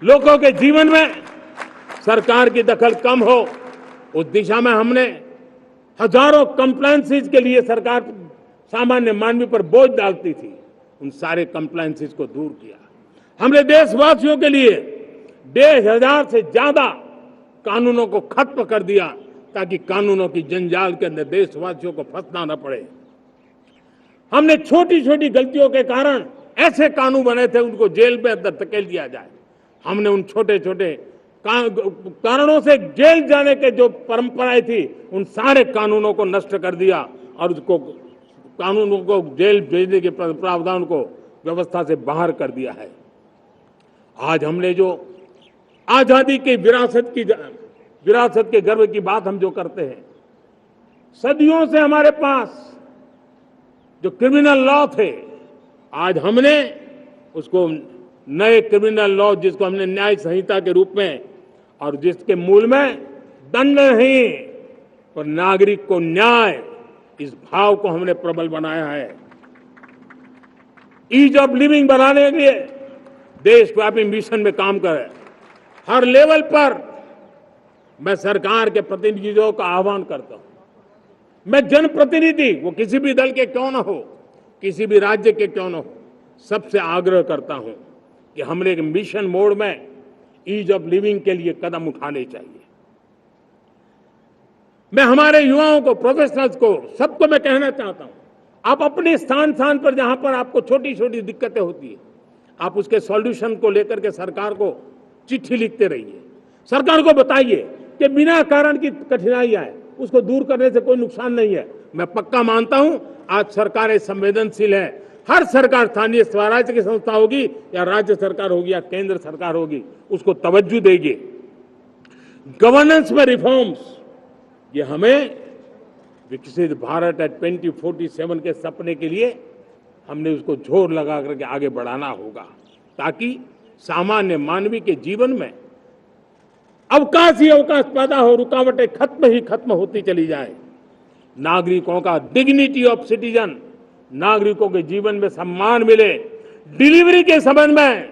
लोगों के जीवन में सरकार की दखल कम हो, उस दिशा में हमने हजारों कंप्लायंसेस के लिए सरकार सामान्य मानवी पर बोझ डालती थी, उन सारे कंप्लायंसेस को दूर किया। हमने देशवासियों के लिए 1,500 से ज्यादा कानूनों को खत्म कर दिया ताकि कानूनों की जंजाल के अंदर देशवासियों को फंसना न पड़े। हमने छोटी छोटी गलतियों के कारण ऐसे कानून बने थे उनको जेल में अंदर धकेल दिया जाए। हमने उन छोटे छोटे कारणों से जेल जाने के जो परंपराएं थी उन सारे कानूनों को नष्ट कर दिया और उसको कानूनों को जेल भेजने के प्रावधान को व्यवस्था से बाहर कर दिया है। आज हमने जो आजादी की विरासत के गर्व की बात हम जो करते हैं, सदियों से हमारे पास जो क्रिमिनल लॉ थे, आज हमने उसको नए क्रिमिनल लॉ जिसको हमने न्याय संहिता के रूप में और जिसके मूल में दंड नहीं पर नागरिक को न्याय, इस भाव को हमने प्रबल बनाया है। ईज ऑफ लिविंग बनाने के लिए देशव्यापी मिशन में काम करें। हर लेवल पर मैं सरकार के प्रतिनिधियों का आह्वान करता हूं। मैं जनप्रतिनिधि, वो किसी भी दल के क्यों न हो, किसी भी राज्य के क्यों न हो, सबसे आग्रह करता हूं कि हमने एक मिशन मोड में ईज ऑफ लिविंग के लिए कदम उठाने चाहिए। मैं हमारे युवाओं को, प्रोफेशनल्स को, सबको मैं कहना चाहता हूं, आप अपने स्थान पर जहां पर आपको छोटी छोटी दिक्कतें होती है, आप उसके सॉल्यूशन को लेकर के सरकार को चिट्ठी लिखते रहिए। सरकार को बताइए कि बिना कारण की कठिनाई आए उसको दूर करने से कोई नुकसान नहीं है। मैं पक्का मानता हूं आज सरकारें संवेदनशील है। हर सरकार, स्थानीय स्वराज्य की संस्था होगी या राज्य सरकार होगी या केंद्र सरकार होगी, उसको तवज्जो देगी। गवर्नेंस में रिफॉर्म्स, ये हमें विकसित भारत 2047 के सपने के लिए हमने उसको जोर लगा करके आगे बढ़ाना होगा ताकि सामान्य मानवी के जीवन में अवकाश ही अवकाश पैदा हो, रुकावटें खत्म ही खत्म होती चली जाए। नागरिकों का डिग्निटी ऑफ सिटीजन, नागरिकों के जीवन में सम्मान मिले। डिलीवरी के संबंध में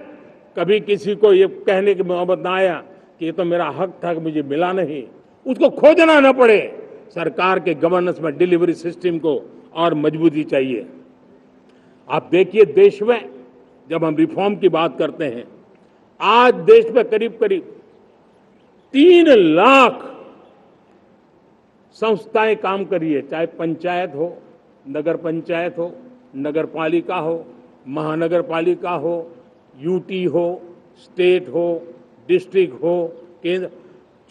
कभी किसी को ये कहने की मोहब्बत ना आया कि ये तो मेरा हक था कि मुझे मिला नहीं, उसको खोजना न पड़े। सरकार के गवर्नेंस में डिलीवरी सिस्टम को और मजबूती चाहिए। आप देखिए, देश में जब हम रिफॉर्म की बात करते हैं, आज देश में करीब करीब 3 लाख संस्थाएं काम कर रही है, चाहे पंचायत हो, नगर पंचायत हो, नगर पालिका हो, महानगर पालिका हो, यूटी हो, स्टेट हो, डिस्ट्रिक्ट हो, केंद्र,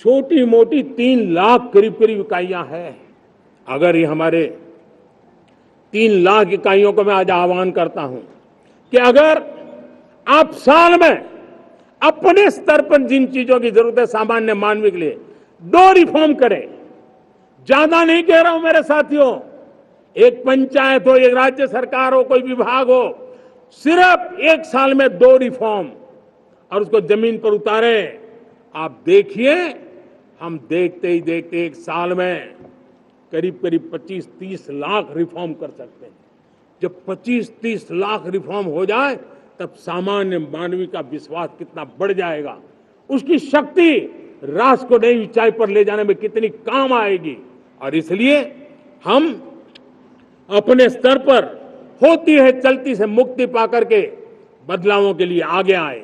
छोटी मोटी 3 लाख करीब करीब इकाइयां हैं। अगर ये हमारे 3 लाख इकाइयों को मैं आज आह्वान करता हूं कि अगर आप साल में अपने स्तर पर जिन चीजों की जरूरत है सामान्य मानवी के लिए 2 रिफॉर्म करें, ज्यादा नहीं कह रहा हूं मेरे साथियों, एक पंचायत हो, एक राज्य सरकार हो, कोई विभाग हो, सिर्फ 1 साल में 2 रिफॉर्म और उसको जमीन पर उतारे। आप देखिए, हम देखते ही देखते 1 साल में करीब करीब 25-30 लाख रिफॉर्म कर सकते हैं। जब 25-30 लाख रिफॉर्म हो जाए तब सामान्य मानवी का विश्वास कितना बढ़ जाएगा, उसकी शक्ति राष्ट्र को नई ऊंचाई पर ले जाने में कितनी काम आएगी। और इसलिए हम अपने स्तर पर होती है चलती से मुक्ति पाकर के बदलावों के लिए आगे आए,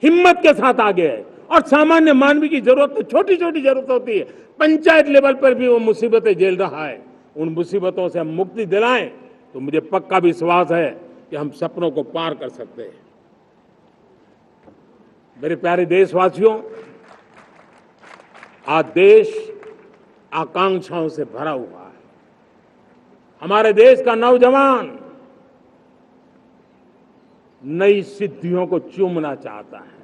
हिम्मत के साथ आगे आए। और सामान्य मानवी की जरूरत, छोटी छोटी जरूरत होती है, पंचायत लेवल पर भी वो मुसीबतें झेल रहा है, उन मुसीबतों से हम मुक्ति दिलाएं तो मुझे पक्का विश्वास है कि हम सपनों को पार कर सकते हैं। मेरे प्यारे देशवासियों, आज देश आकांक्षाओं से भरा हुआ है। हमारे देश का नौजवान नई सिद्धियों को चूमना चाहता है।